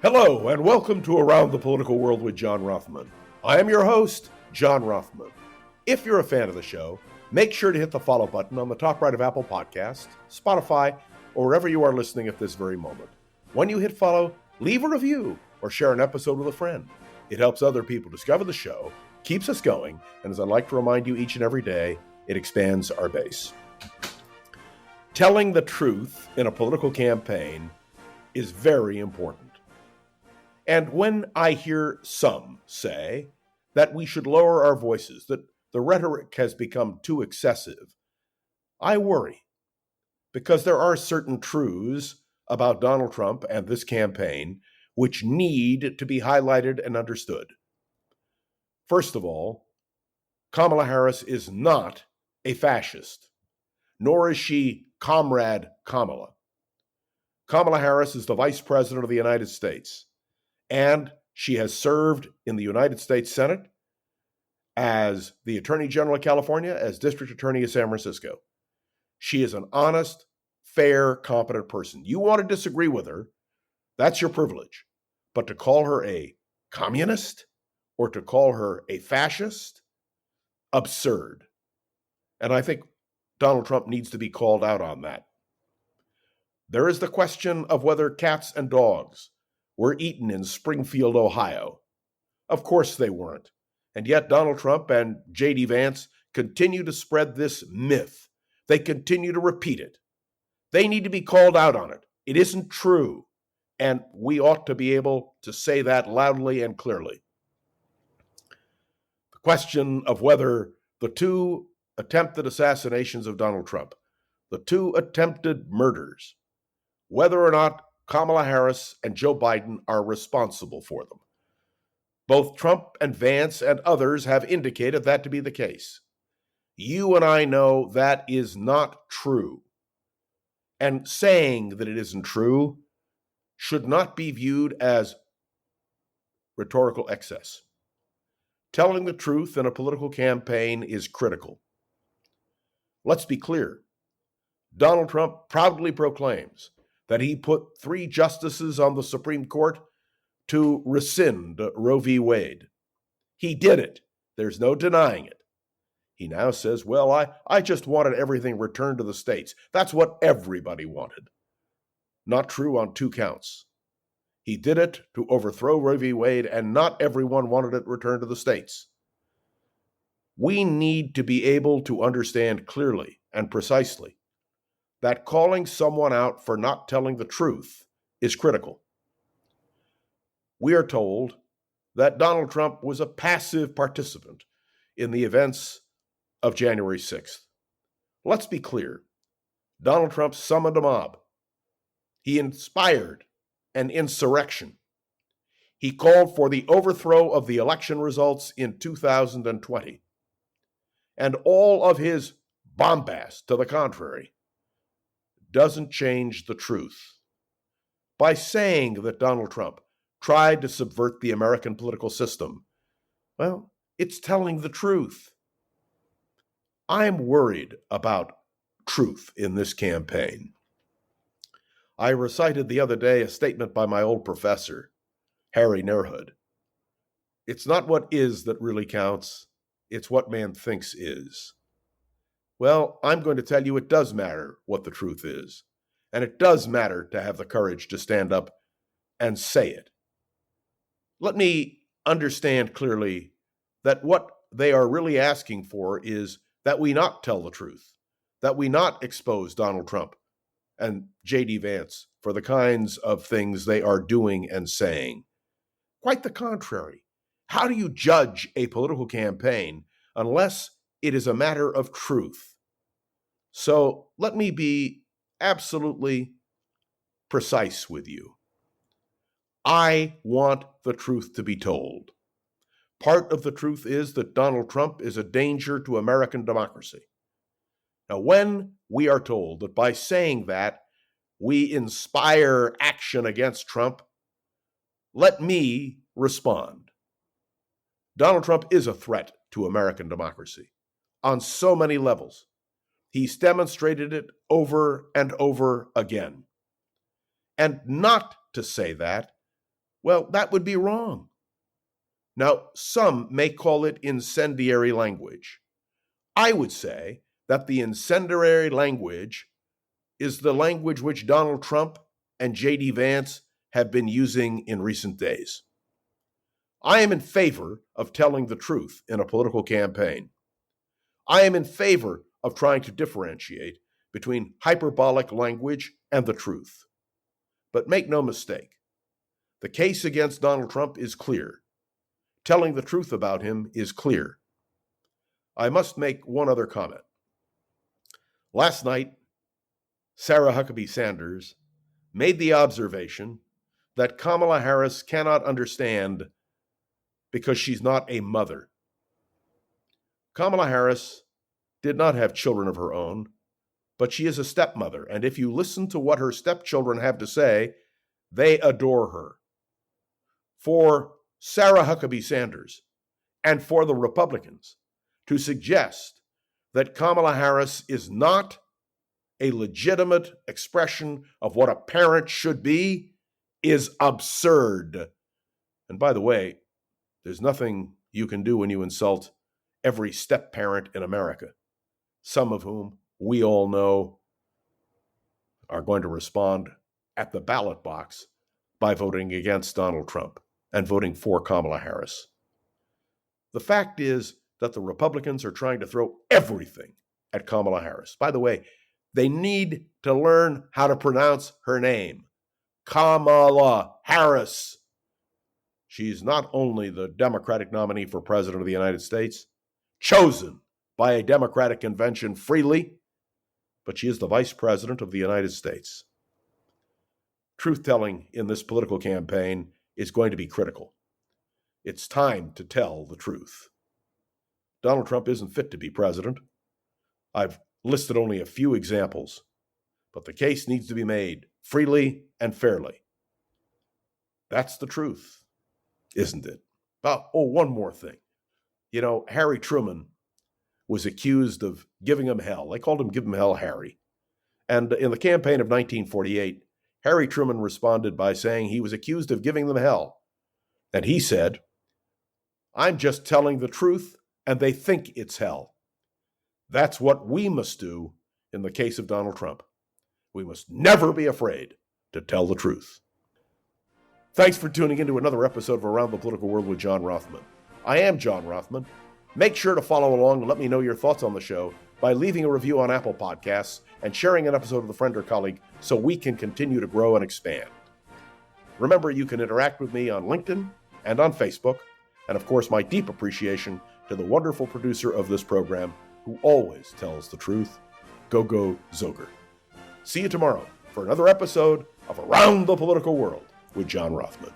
Hello, and welcome to Around the Political World with John Rothman. I am your host, John Rothman. If you're a fan of the show, make sure to hit the follow button on the top right of Apple Podcasts, Spotify, or wherever you are listening at this very moment. When you hit follow, leave a review or share an episode with a friend. It helps other people discover the show, keeps us going, and as I like to remind you each and every day, it expands our base. Telling the truth in a political campaign is very important. And when I hear some say that we should lower our voices, that the rhetoric has become too excessive, I worry, because there are certain truths about Donald Trump and this campaign which need to be highlighted and understood. First of all, Kamala Harris is not a fascist, nor is she Comrade Kamala. Kamala Harris is the Vice President of the United States. And she has served in the United States Senate as the Attorney General of California, as District Attorney of San Francisco. She is an honest, fair, competent person. You want to disagree with her, that's your privilege. But to call her a communist or to call her a fascist, absurd. And I think Donald Trump needs to be called out on that. There is the question of whether cats and dogs were eaten in Springfield, Ohio. Of course they weren't. And yet Donald Trump and J.D. Vance continue to spread this myth. They continue to repeat it. They need to be called out on it. It isn't true. And we ought to be able to say that loudly and clearly. The question of whether the two attempted assassinations of Donald Trump, the two attempted murders, whether or not Kamala Harris and Joe Biden are responsible for them. Both Trump and Vance and others have indicated that to be the case. You and I know that is not true. And saying that it isn't true should not be viewed as rhetorical excess. Telling the truth in a political campaign is critical. Let's be clear. Donald Trump proudly proclaims that he put 3 justices on the Supreme Court to rescind Roe v. Wade. He did it. There's no denying it. He now says, well, I just wanted everything returned to the states. That's what everybody wanted. Not true on 2 counts. He did it to overthrow Roe v. Wade, and not everyone wanted it returned to the states. We need to be able to understand clearly and precisely that calling someone out for not telling the truth is critical. We are told that Donald Trump was a passive participant in the events of January 6th. Let's be clear. Donald Trump summoned a mob. He inspired an insurrection. He called for the overthrow of the election results in 2020. And all of his bombast to the contrary doesn't change the truth. By saying that Donald Trump tried to subvert the American political system, well, it's telling the truth. I'm worried about truth in this campaign. I recited the other day a statement by my old professor, Harry Nerhood. It's not what is that really counts, it's what man thinks is. Well, I'm going to tell you it does matter what the truth is. And it does matter to have the courage to stand up and say it. Let me understand clearly that what they are really asking for is that we not tell the truth, that we not expose Donald Trump and J.D. Vance for the kinds of things they are doing and saying. Quite the contrary. How do you judge a political campaign unless it is a matter of truth? So let me be absolutely precise with you. I want the truth to be told. Part of the truth is that Donald Trump is a danger to American democracy. Now, when we are told that by saying that, we inspire action against Trump, let me respond. Donald Trump is a threat to American democracy on so many levels. He's demonstrated it over and over again. And not to say that Well, that would be wrong. Now, some may call it incendiary language. I would say that the incendiary language is the language which Donald Trump and J.D. Vance have been using in recent days. I am in favor of telling the truth in a political campaign. I am in favor of trying to differentiate between hyperbolic language and the truth. But make no mistake, the case against Donald Trump is clear. Telling the truth about him is clear. I must make one other comment. Last night, Sarah Huckabee Sanders made the observation that Kamala Harris cannot understand because she's not a mother. Kamala Harris did not have children of her own, but she is a stepmother, and if you listen to what her stepchildren have to say, they adore her. For Sarah Huckabee Sanders and for the Republicans to suggest that Kamala Harris is not a legitimate expression of what a parent should be is absurd. And by the way, there's nothing you can do when you insult every step-parent in America, some of whom we all know are going to respond at the ballot box by voting against Donald Trump and voting for Kamala Harris. The fact is that the Republicans are trying to throw everything at Kamala Harris. By the way, they need to learn how to pronounce her name. Kamala Harris. She's not only the Democratic nominee for President of the United States, chosen by a Democratic convention freely, but she is the Vice President of the United States. Truth-telling in this political campaign is going to be critical. It's time to tell the truth. Donald Trump isn't fit to be president. I've listed only a few examples, but the case needs to be made freely and fairly. That's the truth, isn't it? One more thing. You know, Harry Truman was accused of giving him hell. They called him Give Him Hell Harry. And in the campaign of 1948, Harry Truman responded by saying he was accused of giving them hell. And he said, "I'm just telling the truth, and they think it's hell." That's what we must do in the case of Donald Trump. We must never be afraid to tell the truth. Thanks for tuning into another episode of Around the Political World with John Rothman. I am John Rothman. Make sure to follow along and let me know your thoughts on the show by leaving a review on Apple Podcasts and sharing an episode with a friend or colleague so we can continue to grow and expand. Remember, you can interact with me on LinkedIn and on Facebook, and of course, my deep appreciation to the wonderful producer of this program who always tells the truth, Gogo Zoger. See you tomorrow for another episode of Around the Political World with John Rothman.